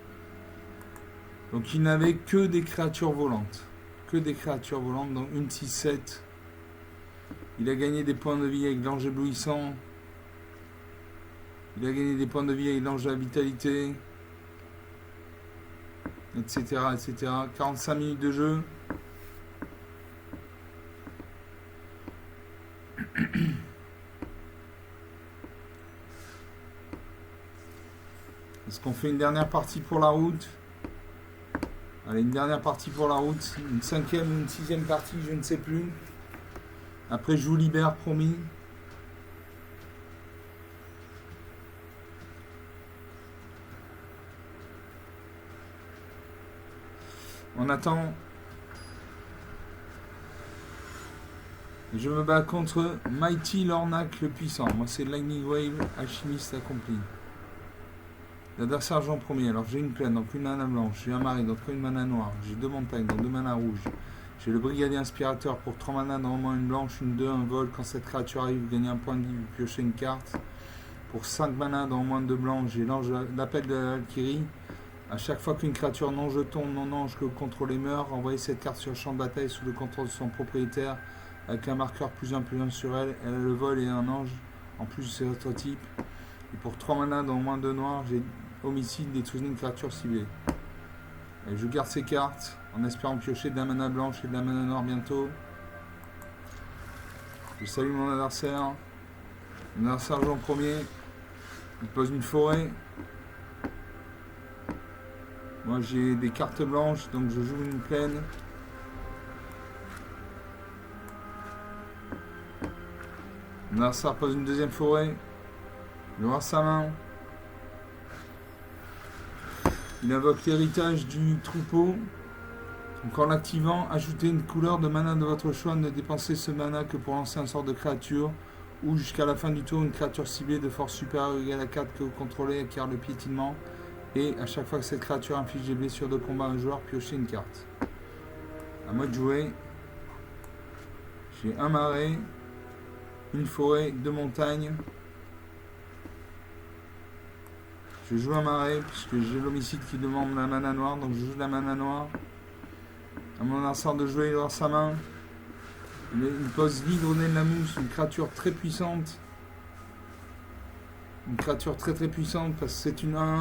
Donc il n'avait que des créatures volantes. Que des créatures volantes. Donc une 6-7. Il a gagné des points de vie avec l'ange éblouissant. Il a gagné des points de vie avec l'ange de la vitalité. Etc. etc. 45 minutes de jeu. Est-ce qu'on fait une dernière partie pour la route? Allez, une dernière partie pour la route. Une 5e ou une 6e partie, je ne sais plus. Après, je vous libère, promis. On attend. Je me bats contre Mighty Lornak le puissant. Moi, c'est Lightning Wave, alchimiste accompli. L'adversaire joue en premier. Alors, j'ai une plaine, donc une mana blanche. J'ai un mari, donc une mana noire. J'ai 2 montagnes, donc 2 mana rouges. J'ai le brigadier inspirateur pour 3 mana, normalement une blanche, une 2, un vol. Quand cette créature arrive, vous gagnez un point de vie, vous piochez une carte. Pour 5 mana, dans moins de 2 blancs, j'ai l'appel de la Valkyrie. À chaque fois qu'une créature non jeton, non ange que vous contrôlez meurt, envoyez cette carte sur le champ de bataille sous le contrôle de son propriétaire avec un marqueur +1/+1 sur elle. Elle a le vol et un ange en plus de ses autres types. Et pour 3 mana, dans moins de noir, j'ai homicide, détruisez une créature ciblée. Et je garde ces cartes en espérant piocher de la mana blanche et de la mana noire bientôt. Je salue mon adversaire. Mon adversaire joue en premier. Il pose une forêt. Moi j'ai des cartes blanches, donc je joue une plaine. Mon adversaire pose une deuxième forêt. Il aura sa main. Il invoque l'héritage du troupeau. Donc en l'activant, ajoutez une couleur de mana de votre choix. Ne dépensez ce mana que pour lancer un sort de créature. Ou jusqu'à la fin du tour, une créature ciblée de force supérieure ou égale à 4 que vous contrôlez acquiert le piétinement. Et à chaque fois que cette créature inflige des blessures de combat à un joueur, piochez une carte. À moi de jouer. J'ai un marais, une forêt, 2 montagnes. Je joue un marais puisque j'ai l'homicide qui demande la mana noire, donc je joue la mana noire. À mon adversaire de jouer, il aura sa main. Il pose l'hydronée de la mousse, une créature très puissante. Une créature très puissante parce que c'est une 1-1.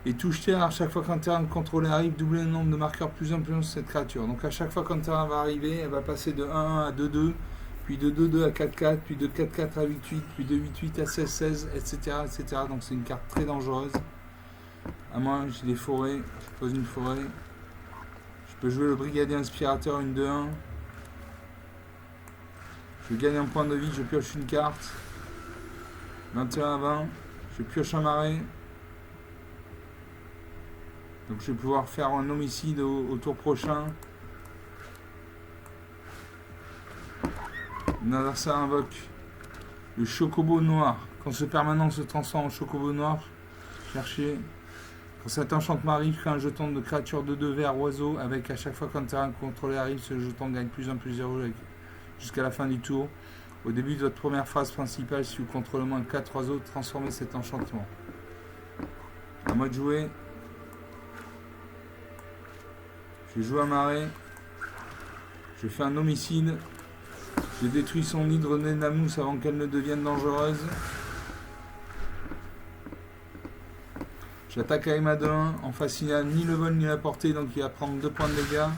Et touche terre à chaque fois qu'un terrain contrôlé arrive, doubler le nombre de marqueurs +1/+1 sur cette créature. Donc à chaque fois qu'un terrain va arriver, elle va passer de 1-1 à 2-2, puis de 2-2 à 4-4, puis de 4-4 à 8-8, puis de 8-8 à 16-16, etc., etc. Donc c'est une carte très dangereuse. À moi, j'ai des forêts, je pose une forêt. Je peux jouer le brigadier inspirateur, une 2-1. Je gagne un point de vie, je pioche une carte. 21 à 20, je pioche un marais. Donc je vais pouvoir faire un homicide au tour prochain. Mon adversaire invoque le chocobo noir. Quand ce permanent se transforme en chocobo noir, cherchez. Quand cet enchantement arrive, crée un jeton de créature de 2 vert oiseau avec à chaque fois qu'un terrain contrôlé arrive, ce jeton gagne +1/+0 jusqu'à la fin du tour. Au début de votre première phase principale, si vous contrôlez moins de 4 oiseaux, transformez cet enchantement. À moi de jouer. Je joue un marais. Je fais un homicide. Je détruis son hydronée de la mousse avant qu'elle ne devienne dangereuse. J'attaque avec ma 2-1. En face, il n'y a ni le vol ni la portée, donc il va prendre 2 points de dégâts.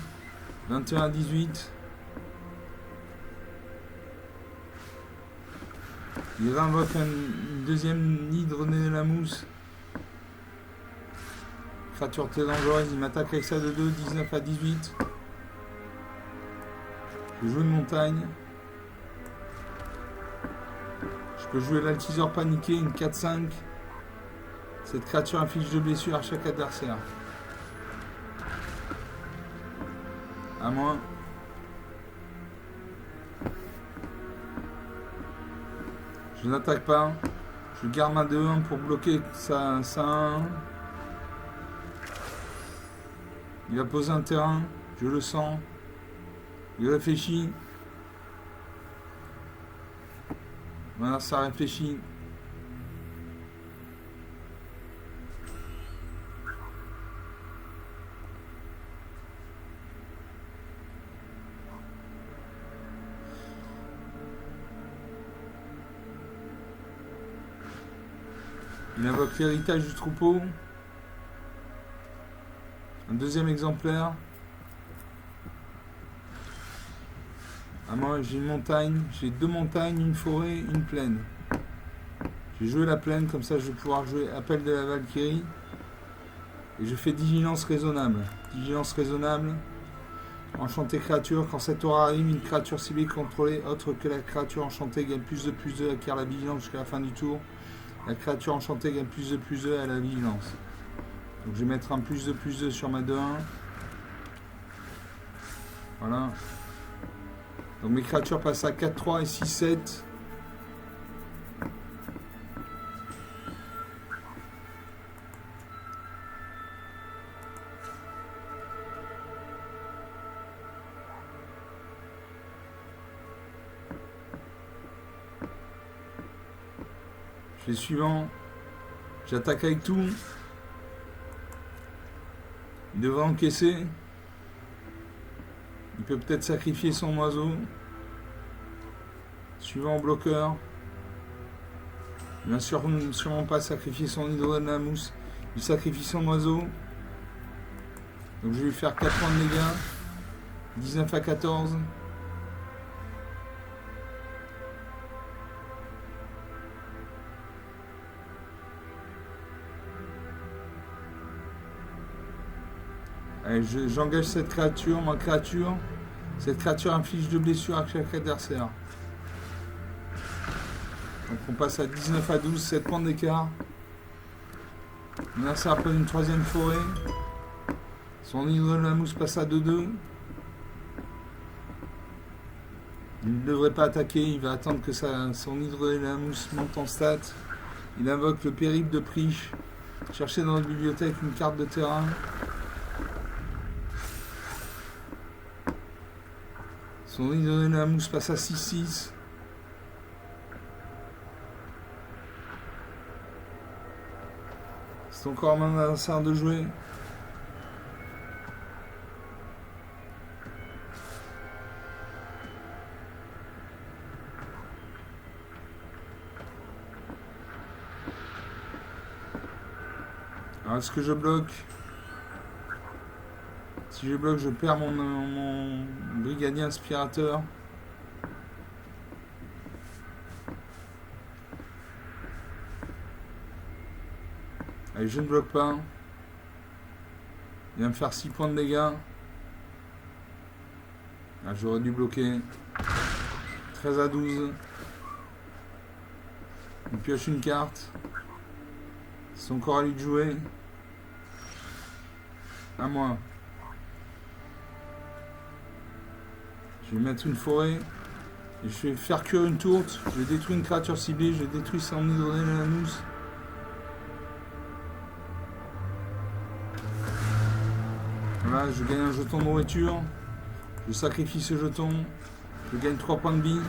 21 à 18. Il réinvoque une deuxième hydronée de la mousse. Créature très dangereuse, il m'attaque avec ça de 2, 19 à 18. Je joue une montagne. Je peux jouer l'altiseur paniqué, une 4-5. Cette créature inflige 2 blessures à chaque adversaire. À moi. Je n'attaque pas. Je garde ma 2-1 pour bloquer sa 1. Il va poser un terrain, je le sens. Il réfléchit. Voilà, ça réfléchit. Il invoque l'héritage du troupeau. Un deuxième exemplaire. Ah, moi j'ai une montagne, j'ai 2 montagnes, une forêt, une plaine. J'ai joué la plaine, comme ça je vais pouvoir jouer Appel de la Valkyrie. Et je fais Vigilance raisonnable. Vigilance raisonnable. Enchanté créature, quand cette aura arrive, une créature ciblée contrôlée autre que la créature enchantée gagne plus de, acquiert la vigilance jusqu'à la fin du tour. La créature enchantée gagne plus de à la vigilance. Donc je vais mettre un plus de sur ma 2-1. Voilà. Donc mes créatures passent à 4-3 et 6-7. Je fais suivant. J'attaque avec tout. Il devrait encaisser. Il peut peut-être sacrifier son oiseau. Suivant bloqueur. Bien sûr, sûrement pas sacrifier son hydrodynamous. Il sacrifie son oiseau. Donc je vais lui faire 4 points de dégâts. 19 à 14. Allez, j'engage cette créature, ma créature. Cette créature inflige 2 blessures à chaque adversaire. Donc on passe à 19 à 12, 7 points d'écart. Là ça appelle une 3e forêt. Son hydrodynamous passe à 2-2. Il ne devrait pas attaquer, il va attendre que son hydrodynamous monte en stat. Il invoque le périple de Priche. Chercher dans la bibliothèque une carte de terrain. Son hydrodynamous passe à 6-6. C'est encore un adversaire de jouer. Alors est-ce que je bloque? Si je bloque, je perds mon brigadier inspirateur. Allez, je ne bloque pas. Il va me faire 6 points de dégâts. Ah, j'aurais dû bloquer. 13 à 12. Il pioche une carte. C'est encore à lui de jouer. À moi. Je vais mettre une forêt. Et je vais faire cuire une tourte. Je vais détruire une créature ciblée. Je détruis son hydrodynamous. Voilà, je gagne un jeton de nourriture. Je sacrifie ce jeton. Je gagne 3 points de vie.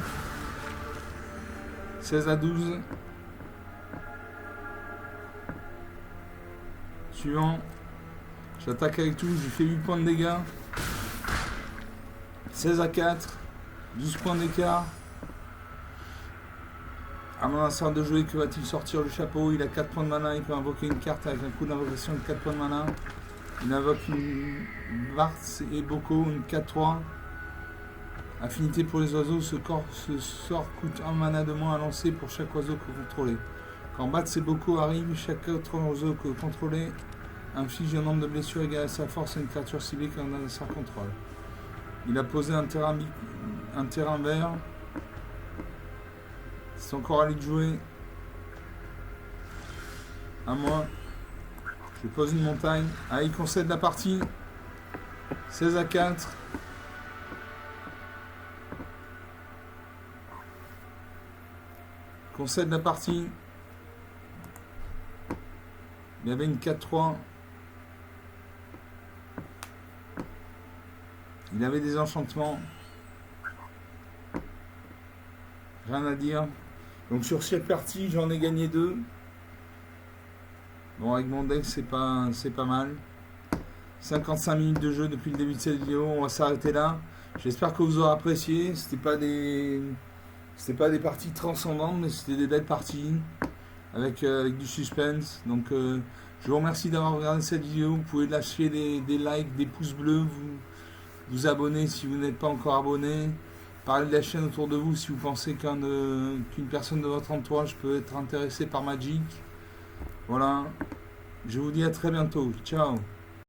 16 à 12. Suivant. J'attaque avec tout. Je lui fais 8 points de dégâts. 16 à 4. 12 points d'écart. À mon adversaire de jouer, que va-t-il sortir du chapeau? Il a 4 points de mana. Il peut invoquer une carte avec un coup d'invocation de 4 points de mana. Il invoque une Varts et Boko, une 4-3. Affinité pour les oiseaux, ce sort coûte 1 mana de moins à lancer pour chaque oiseau que vous contrôlez. Quand Bats et Boko arrivent, chaque autre oiseau que vous contrôlez inflige un nombre de blessures égal à sa force à une créature ciblée qu'un adversaire contrôle. Il a posé un terrain vert. C'est encore à lui de jouer. À moi. Je pose une montagne. Ah, il concède la partie. 16 à 4. Concède la partie. Il y avait une 4-3. Il avait des enchantements. Rien à dire. Donc sur chaque partie, j'en ai gagné 2. Bon, avec mon deck, c'est pas mal. 55 minutes de jeu depuis le début de cette vidéo. On va s'arrêter là. J'espère que vous aurez apprécié. C'était pas des parties transcendantes, mais c'était des belles parties avec du suspense. Donc, je vous remercie d'avoir regardé cette vidéo. Vous pouvez lâcher des likes, des pouces bleus, vous abonner si vous n'êtes pas encore abonné. Parlez de la chaîne autour de vous si vous pensez qu'une personne de votre entourage peut être intéressée par Magic. Voilà. Je vous dis à très bientôt. Ciao.